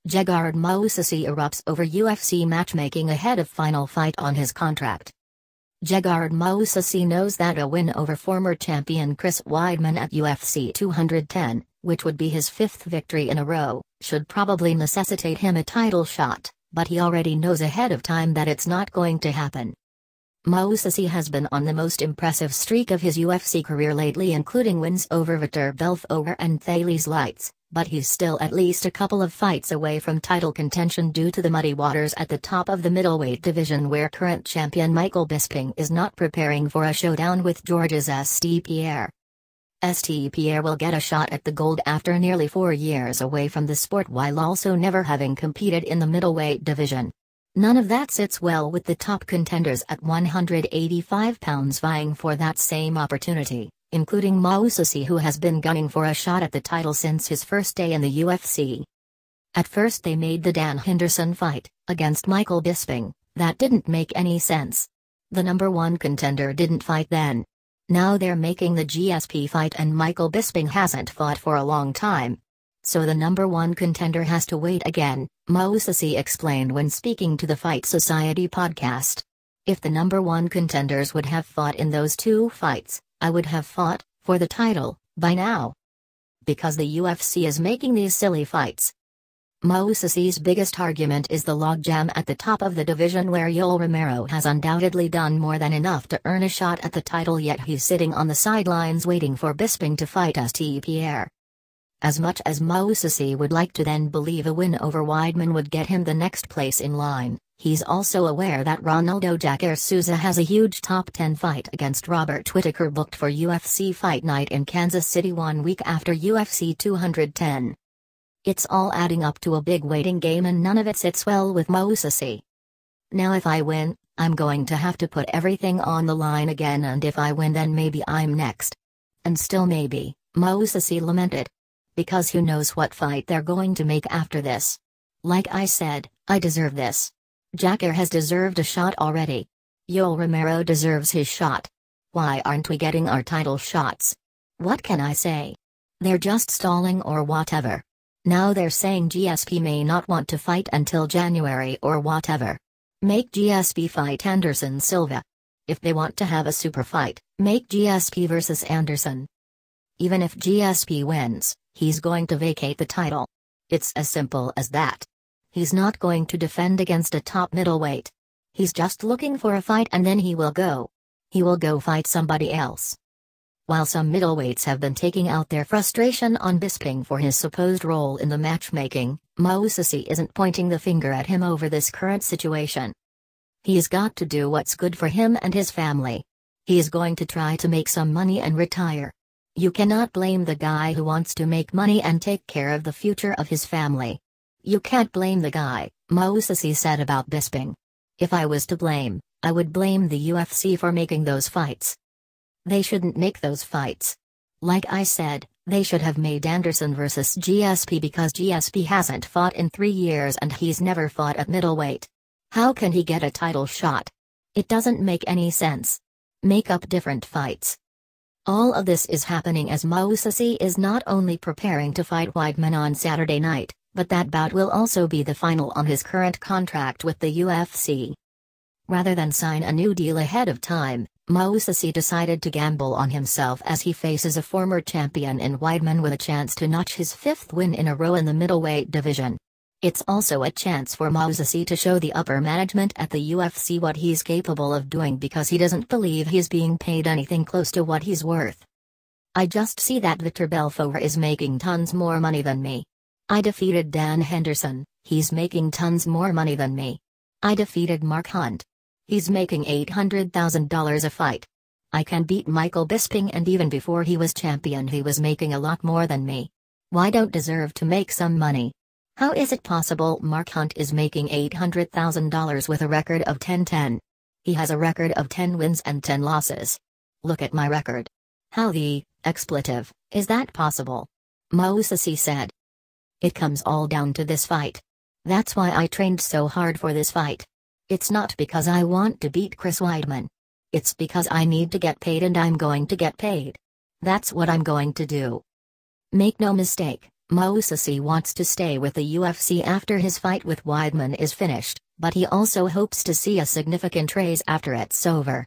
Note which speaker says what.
Speaker 1: Gegard Mousasi erupts over UFC matchmaking ahead of final fight on his contract. Gegard Mousasi knows that a win over former champion Chris Weidman at UFC 210, which would be his fifth victory in a row, should probably necessitate him a title shot, but he already knows ahead of time that it's not going to happen. Mousasi has been on the most impressive streak of his UFC career lately, including wins over Vitor, Belfort and Thales Leites, but he's still at least a couple of fights away from title contention due to the muddy waters at the top of the middleweight division, where current champion Michael Bisping is not preparing for a showdown with Georges St-Pierre. St-Pierre will get a shot at the gold after nearly 4 years away from the sport, while also never having competed in the middleweight division. None of that sits well with the top contenders at 185 pounds vying for that same opportunity, including Mousasi, who has been gunning for a shot at the title since his first day in the UFC. At first they made the Dan Henderson fight, against Michael Bisping. That didn't make any sense. The number one contender didn't fight then. Now they're making the GSP fight, and Michael Bisping hasn't fought for a long time. So the number one contender has to wait again, Mousasi explained when speaking to the Fight Society podcast. If the number one contenders would have fought in those two fights, I would have fought for the title by now. Because the UFC is making these silly fights. Mousasi's biggest argument is the logjam at the top of the division, where Yoel Romero has undoubtedly done more than enough to earn a shot at the title, yet he's sitting on the sidelines waiting for Bisping to fight St-Pierre. As much as Mousasi would like to then believe a win over Weidman would get him the next place in line, he's also aware that Ronaldo Jacare Souza has a huge top 10 fight against Robert Whittaker booked for UFC Fight Night in Kansas City 1 week after UFC 210. It's all adding up to a big waiting game, and none of it sits well with Mousasi. Now if I win, I'm going to have to put everything on the line again, and if I win then maybe I'm next. And still maybe, Mousasi lamented. Because who knows what fight they're going to make after this. Like I said, I deserve this. Jacare has deserved a shot already. Yoel Romero deserves his shot. Why aren't we getting our title shots? What can I say? They're just stalling or whatever. Now they're saying GSP may not want to fight until January or whatever. Make GSP fight Anderson Silva. If they want to have a super fight, make GSP versus Anderson. Even if GSP wins, he's going to vacate the title. It's as simple as that. He's not going to defend against a top middleweight. He's just looking for a fight, and then he will go. He will go fight somebody else. While some middleweights have been taking out their frustration on Bisping for his supposed role in the matchmaking, Mousasi isn't pointing the finger at him over this current situation. He's got to do what's good for him and his family. He is going to try to make some money and retire. You cannot blame the guy who wants to make money and take care of the future of his family. You can't blame the guy, Mousasi said about Bisping. If I was to blame, I would blame the UFC for making those fights. They shouldn't make those fights. Like I said, they should have made Anderson versus GSP, because GSP hasn't fought in 3 years and he's never fought at middleweight. How can he get a title shot? It doesn't make any sense. Make up different fights. All of this is happening as Mousasi is not only preparing to fight Weidman on Saturday night, but that bout will also be the final on his current contract with the UFC. Rather than sign a new deal ahead of time, Mousasi decided to gamble on himself as he faces a former champion in Weidman with a chance to notch his 5th win in a row in the middleweight division. It's also a chance for Mousasi to show the upper management at the UFC what he's capable of doing, because he doesn't believe he's being paid anything close to what he's worth. I just see that Vitor Belfort is making tons more money than me. I defeated Dan Henderson, he's making tons more money than me. I defeated Mark Hunt. He's making $800,000 a fight. I can beat Michael Bisping, and even before he was champion he was making a lot more than me. Why don't deserve to make some money? How is it possible Mark Hunt is making $800,000 with a record of 10-10? He has a record of 10 wins and 10 losses. Look at my record. How the expletive is that possible? Mousasi said. It comes all down to this fight. That's why I trained so hard for this fight. It's not because I want to beat Chris Weidman. It's because I need to get paid, and I'm going to get paid. That's what I'm going to do. Make no mistake, Mousasi wants to stay with the UFC after his fight with Weidman is finished, but he also hopes to see a significant raise after it's over.